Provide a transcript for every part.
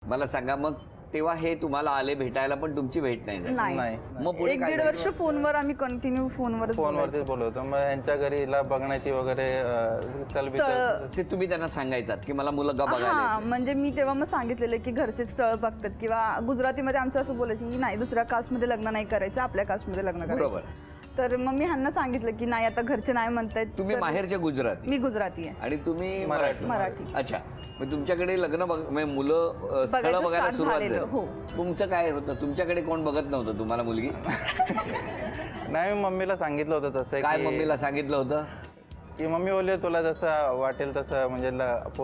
मला सांगा मग तेव्हा हे तुम्हाला आले भेटायला पण तुमची भेट नाही झाली? नाही. मग पुढे काय 1-1.5 वर्ष फोनवर आम्ही कंटिन्यू फोनवरतीच बोलवतो. मग यांच्या घरी हिला बघण्याची वगैरे ते तुम्ही त्यांना सांगायचात की मला मुलगा बघायला हा, म्हणजे मी तेव्हा मग सांगितलेलं की घरचे स्थळ बघतात किंवा गुजरातीमध्ये आमचं असं बोलायचं की नाही दुसऱ्या कास्टमध्ये लग्न नाही करायचं, आपल्या कास्टमध्ये लग्न करायचं. बरोबर. तर मग मी ह्यांना सांगितलं की नाही आता घरचे नाही म्हणतायत. तुम्ही माहेरचे गुजराती? मी गुजराती आहे. आणि तुम्ही मराठी. अच्छा, मग तुमच्याकडे लग्न मुलं स्थळ बघायला सुरुवात झाली. हो. तुमचं काय होतं? तुमच्याकडे कोण बघत नव्हतं तुम्हाला मुलगी? नाही, मी मम्मीला सांगितलं होतं तसं. काय मम्मीला सांगितलं होतं? की मम्मी बोलली तुला जसं वाटेल तसं, म्हणजे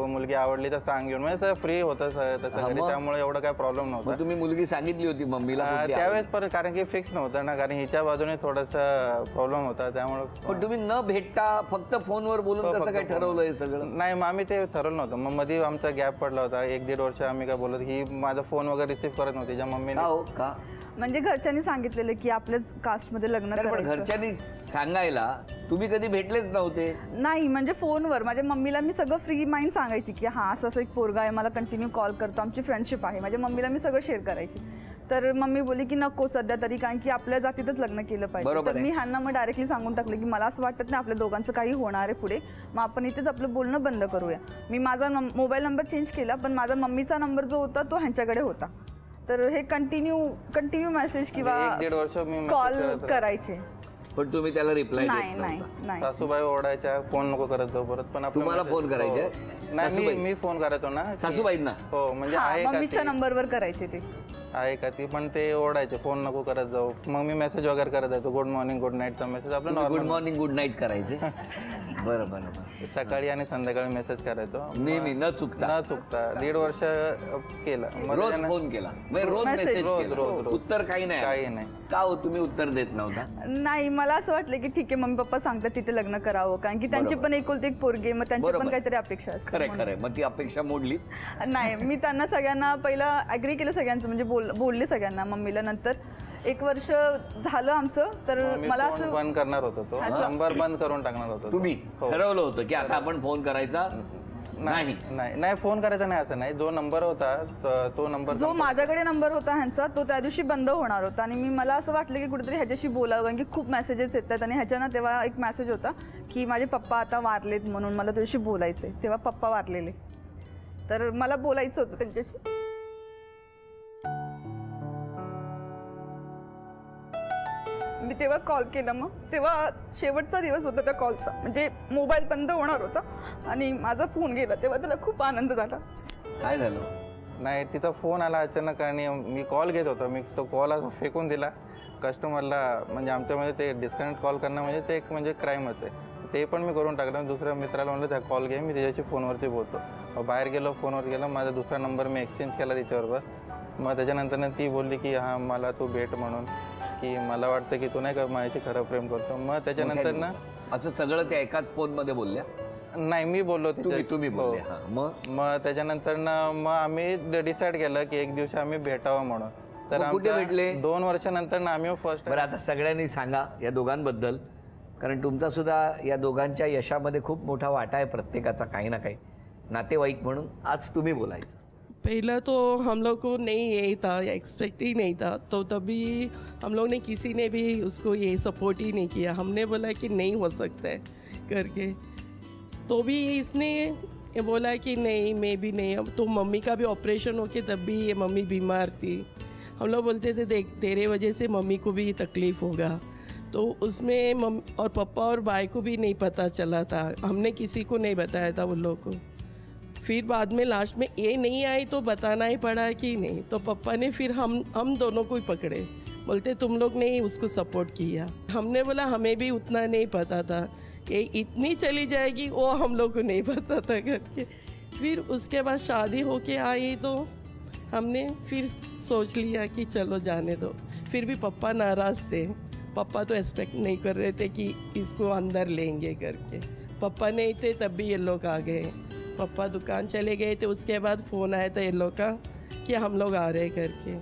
मुलगी आवडली तर सांग घेऊन, म्हणजे फ्री होतं तसं घरी, त्यामुळे एवढं काय प्रॉब्लेम नव्हता. तुम्ही मुलगी सांगितली होती मम्मीला त्यावेळेस? पण कारण की फिक्स नव्हतं ना, कारण हिच्या बाजूने थोडासा प्रॉब्लेम होता त्यामुळे. पण तुम्ही न भेटता फक्त फोनवर बोलून कसं काय ठरवलं हे सगळं? नाही, मग आम्ही ते ठरवलं नव्हतं. मग मध्ये आमचा गॅप पडला होता 1-1.5 वर्ष. आम्ही काय बोलत ही माझा फोन वगैरे रिसीव्ह करत नव्हती ज्या मम्मीने. हो का? म्हणजे घरच्यांनी सांगितलेलं की आपल्याच कास्टमध्ये लग्न पण करायचं. घरच्यांनी सांगायला तुम्ही कधी भेटलेच नव्हते? नाही, म्हणजे फोनवर माझ्या मम्मीला मी सगळं फ्री माइंड सांगायची की हा असं एक पोरगा आहे, मला कंटिन्यू कॉल करतो, आमची फ्रेंडशिप आहे. माझ्या मम्मीला मी सगळं शेअर करायची. तर मम्मी बोलली की नको सध्या तरी, कारण की आपल्या जातीतच लग्न केलं पाहिजे. तर मी ह्यांना मग डायरेक्टली सांगून टाकलं की मला असं वाटत नाही आपल्या दोघांचं काही होणार आहे पुढे, मग आपण इथेच आपलं बोलणं बंद करूया. मी माझा मोबाईल नंबर चेंज केला, पण माझा मम्मीचा नंबर जो होता तो ह्यांच्याकडे होता. तर हे कंटिन्यू मेसेज किंवा 1-1.5 वर्ष मी कॉल करायचे. पण तुम्ही त्याला रिप्लाय नाही नाही नाही. सासूबाई ओरडायच्या फोन नको करत जाऊ परत. पण तुम्हाला फोन करायचे? नाही, मी फोन करायचो ना सासूबाईंना. हो, म्हणजे आहे का मम्मीच्या नंबरवर करायचे ते, आहे का ती, पण ते ओरडायचे फोन नको करत जाऊ. मग मी मेसेज वगैरे करत जातो, गुड मॉर्निंग गुड नाईटचा मेसेज आपलं. गुड मॉर्निंग गुड नाईट करायचे? बरं बरं. सकाळी आणि संध्याकाळी मेसेज करायचो नेहमी न चुकता? 1.5 वर्ष केलं. रोज फोन केला? रोज मेसेज रोज. उत्तर काही नाही? का हो, तुम्ही उत्तर देत नव्हता? नाही, मला असं वाटलं की ठीक आहे मम्मी पप्पा सांगतात तिथे लग्न करावं, कारण की त्यांची पण एकुलती एक पोरगी, मग त्यांची पण काहीतरी अपेक्षा असते. खरंय. मग ती अपेक्षा मोडली? नाही, मी त्यांना सगळ्यांना पहिलं ऍग्री केलं सगळ्यांचं, म्हणजे बोलले सगळ्यांना मम्मीला. नंतर 1 वर्ष झालं आमचं, तर मला असं बंद करणार होतो, तो नंबर बंद करून टाकणार होतो. तुम्ही ठरवलं होतं की आता आपण फोन करायचा नाही? नाही, फोन करायचा नाही असं नाही. जो नंबर होता तो नंबर, जो माझ्याकडे नंबर होता ह्यांचा, तो त्या दिवशी बंद होणार होता. आणि मला असं वाटलं की कुठेतरी ह्याच्याशी बोलावं, कारण की खूप मेसेजेस येतात. आणि ह्याच्यानं तेव्हा एक मेसेज होता की माझे पप्पा आता वारलेत, म्हणून मला तुझ्याशी बोलायचंय. तेव्हा पप्पा वारलेले, तर मला बोलायचं होतं त्यांच्याशी. मी तेव्हा कॉल केला. मग तेव्हा शेवटचा दिवस होता त्या कॉलचा, म्हणजे मोबाईल बंद होणार होता आणि माझा फोन गेला. तेव्हा त्याला खूप आनंद झाला. काय झालं? नाही, तिचा फोन आला अचानक आणि मी कॉल घेत होतो. मी तो कॉल फेकून दिला कस्टमरला. म्हणजे आमच्यामध्ये ते डिस्कनेक्ट कॉल करणं म्हणजे ते एक म्हणजे क्राईम होते. ते पण मी करून टाकलं. दुसऱ्या मित्राला म्हणलं त्या कॉल घे, मी त्याच्याशी फोनवरती बोलतो. बाहेर गेलो, फोनवर गेलो, माझा दुसरा नंबर मी एक्सचेंज केला तिच्याबरोबर. मग त्याच्यानंतर ती बोलली की हां मला तू भेट, म्हणून की मला वाटतं की तू नाही का माझ्याशी खरं प्रेम करतो. मग त्याच्यानंतर ना असं सगळं ते एकाच फोन मध्ये बोलल्या? नाही, मी बोललो तुम्ही बोलले. मग त्याच्यानंतर ना मग आम्ही डिसाईड केलं की एक दिवशी आम्ही भेटावं म्हणून. तर कुठे भेटले? 2 वर्षानंतर ना आम्ही फर्स्ट. बरं, आता सगळ्यांनी सांगा या दोघांबद्दल, कारण तुमचा सुद्धा या दोघांच्या यशामध्ये खूप मोठा वाटा आहे प्रत्येकाचा काही ना काही. नातेवाईक म्हणून आज तुम्ही बोलायचं. पहला तो हम लोग को नहीं यही था, एक्सपेक्ट ही नहीं था, तो तभी हम लोग ने किसी ने भी उसको ये सपोर्ट ही नहीं किया. हमने बोला कि नहीं हो सकता है करके, तो भी इसने ये बोला कि नहीं मैं भी नहीं. अब तो मम्मी का भी ऑपरेशन हो के तब भी ये मम्मी बीमार थी. हम लोग बोलते थे देख तेरे वजह से मम्मी को भी तकलीफ़ होगा. तो उसमें मम्मी और पापा और भाई को भी नहीं पता चला था. हमने किसी को नहीं बताया था उन लोगों को. फिर बाद में लास्ट में ये नहीं आई तो बताना ही पड़ा कि नहीं. तो पापा ने फिर हम दोनों को ही पकड़े, बोलते तुम लोग ने ही उसको सपोर्ट किया. हमने बोला हमें भी उतना नहीं पता था, ये इतनी चली जाएगी वो हम लोग को नहीं पता था करके. फिर उसके बाद शादी होके आई तो हमने फिर सोच लिया कि चलो जाने दो. फिर भी पापा नाराज़ थे. पापा तो एक्सपेक्ट नहीं कर रहे थे कि इसको अंदर लेंगे करके. पापा नहीं थे तब भी ये लोग आ गए. पापा दुकान चले गए थे, उसके बाद फ़ोन आया था ये लोग का कि हम लोग आ रहे करके.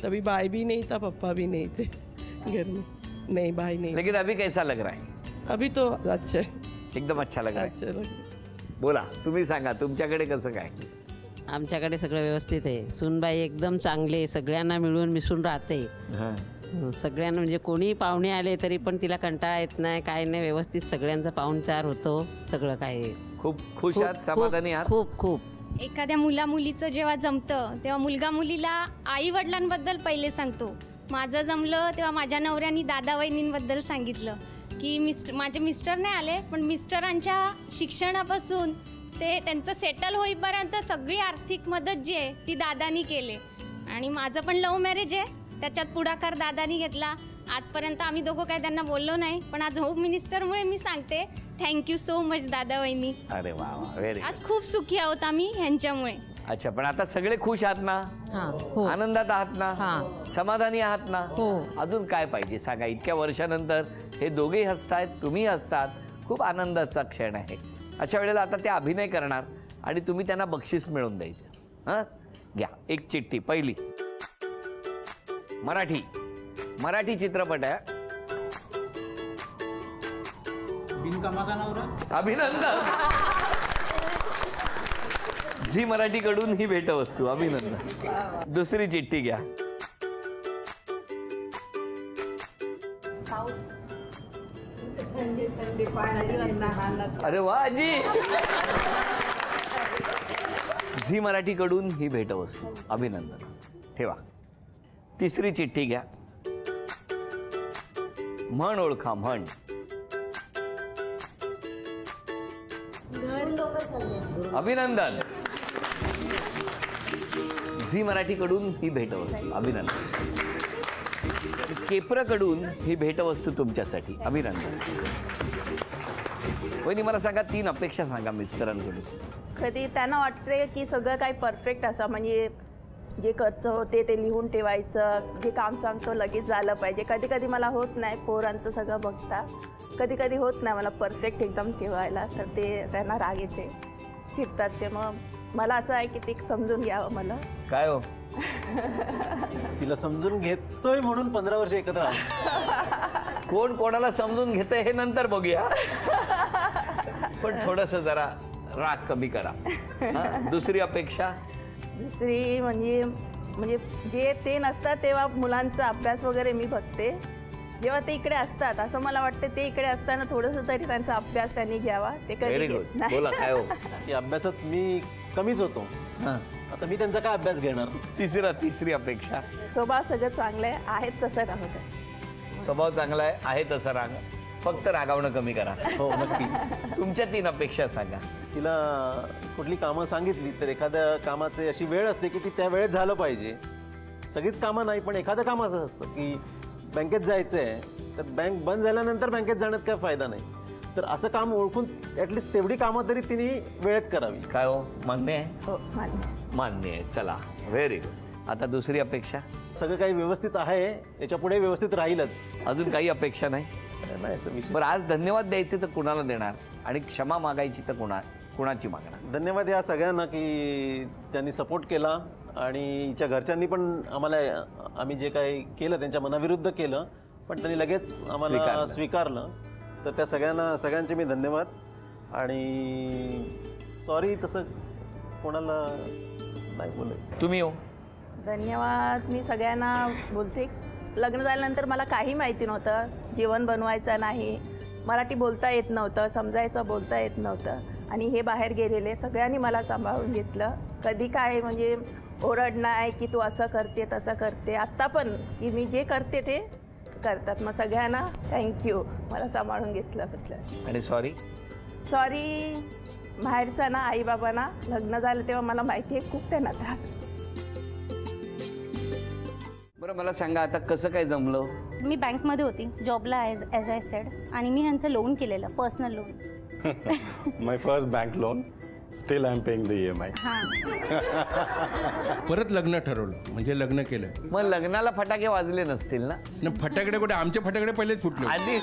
तभी भाई भी नहीं था, पापा भी नहीं थे घर में. नहीं भाई नहीं. लेकिन अभी कैसा लग रहा है? अभी तो अच्छा है, एकदम अच्छा लग रहा है. अच्छा लग रहा है. बोला, तुम्ही सांगा तुमच्याकडे कसं काय? आमच्याकडे सगळं व्यवस्थित आहे. सूनबाई एकदम चांगले, सगळ्यांना मिळून मिसळून राहते. सगळ्यांना म्हणजे कोणी पाहुणे आले तरी पण तिला कंटाळा येत नाही, काय नाही, व्यवस्थित सगळ्यांचा पाहुणचार होतो. सगळं काय खूप खुश आहात, समाधानी आहात? खूप खूप. एखाद्या मुलीचं जेव्हा जमतं तेव्हा मुलगा मुलीला आई वडिलांबद्दल पहिले सांगतो. माझं जमलं तेव्हा माझ्या नवऱ्याने दादा वहिनींबद्दल सांगितलं की माझे मिस्टर नाही आले, पण मिस्टरांच्या शिक्षणापासून ते त्यांचं सेटल होईपर्यंत सगळी आर्थिक मदत जी आहे ती दादानी केली. आणि माझं पण लव्ह मॅरेज आहे, त्याच्यात पुढाकार दादानी घेतला. आजपर्यंत आम्ही दोघं काय त्यांना बोललो नाही, पण आज होम मिनिस्टरमुळे मी सांगते थँक्यू सो मच दादा वहिनी. अरे वा वा, व्हेरी आज खूप सुखी आहोत आम्ही ह्यांच्यामुळे. अच्छा, पण आता सगळे खुश आहात ना? आनंदात आहात ना? समाधानी आहात ना? अजून काय पाहिजे सांगा. इतक्या वर्षानंतर हे दोघेही हसतायत, तुम्ही हसतात, खूप आनंदाचा क्षण आहे. अशा वेळेला आता ते अभिनय करणार आणि तुम्ही त्यांना बक्षीस मिळवून द्यायचं. हां, घ्या एक चिठ्ठी. पहिली मराठी चित्रपट आहे. अभिनंदन. झी मराठीकडून ही भेटवस्तू. अभिनंदन. दुसरी चिठ्ठी घ्या. अरे वा आजी. झी मराठीकडून ही भेटवस्तू. अभिनंदन. ठेवा. तिसरी चिठ्ठी घ्या. म्हण ओळखा, म्हण. अभिनंदन. झी मराठीकडून ही भेटवस्तू. अभिनंदन. केप्रकडून ही भेटवस्तू तुमच्यासाठी. अभिनंदन. वहिनी मला सांगा, 3 अपेक्षा सांगा मिस्टरांकडून. कधी त्यांना वाटते की सगळं काही परफेक्ट असं, म्हणजे जे खर्च होते ते लिहून ठेवायचं, जे काम सांगतो लगेच झालं पाहिजे. कधी कधी मला होत नाही, पोरांचं सगळं बघता कधी कधी होत नाही मला परफेक्ट एकदम ठेवायला, तर ते त्यांना राग येते, चिडतात ते. मग मला असं आहे की ते समजून घ्यावं. मला काय हो, तिला समजून घेतोय म्हणून 15 वर्ष एकत्र आहोत. कोण कोणाला समजून घेतंय हे नंतर बघूया, पण थोडंसं जरा राग कमी करा. दुसरी अपेक्षा. दुसरी म्हणजे जे ते नसतात तेव्हा मुलांचा अभ्यास वगैरे मी बघते. जेव्हा ते इकडे असतात असं मला वाटतं ते इकडे असताना थोडंसं तरी त्यांचा अभ्यास त्यांनी घ्यावा. ते कधी घेत नाही. बोला काय हो. की अभ्यासात मी कमीच होतो, आता मी त्यांचा काय अभ्यास घेणार. तिसरी अपेक्षा. स्वभाव सगळं चांगलं आहे, आहेत तसं राहू द्या. स्वभाव चांगला आहे तसं राग, फक्त रागावणं कमी करा. हो नक्की. तुमच्या 3 अपेक्षा सांगा. तिला कुठली कामं सांगितली तर एखाद्या कामाची अशी वेळ असते की ती त्या वेळेत झालं पाहिजे. सगळीच कामं नाही, पण एखादं काम असं असतं की बँकेत जायचं आहे, तर बँक बंद झाल्यानंतर बँकेत जाण्यात काय फायदा नाही. तर असं काम ओळखून ॲटलिस्ट तेवढी कामं तरी तिने वेळेत करावी. काय हो, मान्य आहे? हो मान्य आहे. चला, व्हेरी गुड. आता दुसरी अपेक्षा. सगळं काही व्यवस्थित आहे, याच्या पुढे व्यवस्थित राहीलच. अजून काही अपेक्षा नाही? नाही असं विषय. बरं, आज धन्यवाद द्यायचे तर कुणाला देणार आणि क्षमा मागायची तर कुणाची मागणार? धन्यवाद या सगळ्यांना की त्यांनी सपोर्ट केला आणि हिच्या घरच्यांनी पण आम्हाला, आम्ही जे काही केलं त्यांच्या मनाविरुद्ध केलं, पण त्यांनी लगेच आम्हाला स्वीकारलं. तर त्या सगळ्यांचे मी धन्यवाद. आणि सॉरी तसं कोणाला नाही बोलायचं. तुम्ही हो. धन्यवाद मी सगळ्यांना बोलते. लग्न झाल्यानंतर मला काही माहिती नव्हतं, जेवण बनवायचं नाही, मराठी बोलता येत नव्हतं, समजायचं बोलता येत नव्हतं. आणि हे बाहेर गेलेले सगळ्यांनी मला सांभाळून घेतलं. कधी काय म्हणजे ओरड नाही की तू असं करते तसं करते. आत्ता पण की मी जे करते ते करतात. मग सगळ्यांना थँक्यू, मला सांभाळून घेतलं. आणि सॉरी बाहेरचा ना आईबाबांना. लग्न झालं तेव्हा मला माहिती आहे खूप त्यांना त्रास. बरं मला सांगा, आता कसं काय जमलं? मी बँकमध्ये होती जॉबला ॲज आय सेड, आणि मी ह्यांचं लोन केलेलं, personal loan. My first bank loan. Still I am paying the EMI. परत लग्न ठरवलं, म्हणजे लग्न केलं. मग लग्नाला फटाके वाजले नसतील ना? फटाकडे कुठे, आमचे फटाकडे पहिलेच फुटले आधी.